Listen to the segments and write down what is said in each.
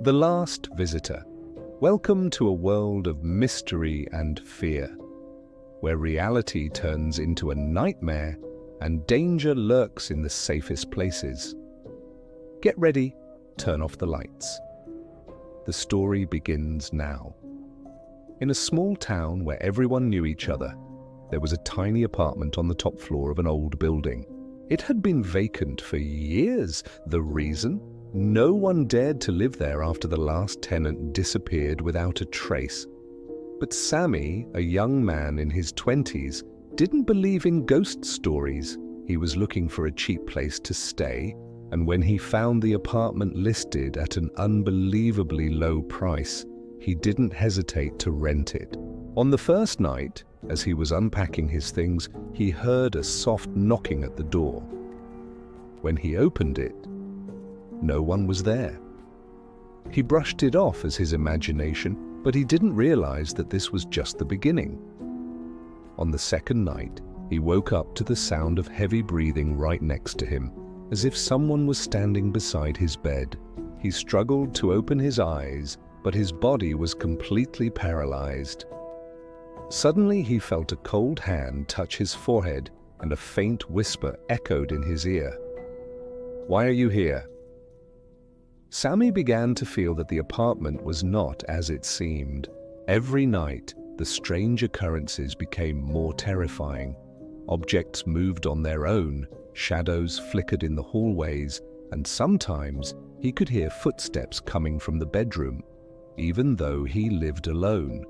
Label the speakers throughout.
Speaker 1: The Last Visitor. Welcome to a world of mystery and fear, where reality turns into a nightmare and danger lurks in the safest places. Get ready, turn off the lights. The story begins now. In a small town where everyone knew each other, there was a tiny apartment on the top floor of an old building. It had been vacant for years. The reason? No one dared to live there after the last tenant disappeared without a trace. But Sammy, a young man in his 20s, didn't believe in ghost stories. He was looking for a cheap place to stay, and when he found the apartment listed at an unbelievably low price, he didn't hesitate to rent it. On the first night, as he was unpacking his things, he heard a soft knocking at the door. When he opened it, no one was there. He brushed it off as his imagination, but he didn't realize that this was just the beginning. On the second night, he woke up to the sound of heavy breathing right next to him, as if someone was standing beside his bed. He struggled to open his eyes, but his body was completely paralyzed. Suddenly, he felt a cold hand touch his forehead, and a faint whisper echoed in his ear. "Why are you here?" Sammy began to feel that the apartment was not as it seemed. Every night, the strange occurrences became more terrifying. Objects moved on their own, shadows flickered in the hallways, and sometimes he could hear footsteps coming from the bedroom, even though he lived alone.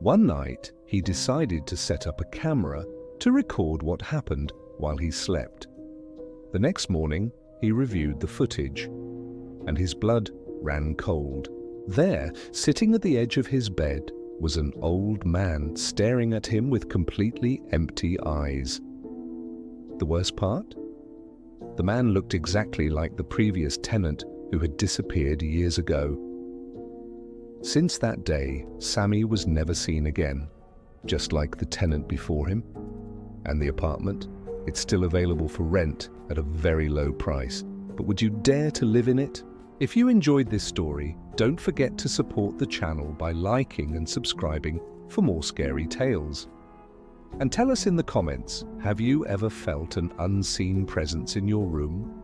Speaker 1: One night, he decided to set up a camera to record what happened while he slept. The next morning, he reviewed the footage, and his blood ran cold. There, sitting at the edge of his bed, was an old man staring at him with completely empty eyes. The worst part? The man looked exactly like the previous tenant who had disappeared years ago. Since that day, Sammy was never seen again, just like the tenant before him. And the apartment? It's still available for rent at a very low price. But would you dare to live in it? If you enjoyed this story, don't forget to support the channel by liking and subscribing for more scary tales. And tell us in the comments, have you ever felt an unseen presence in your room?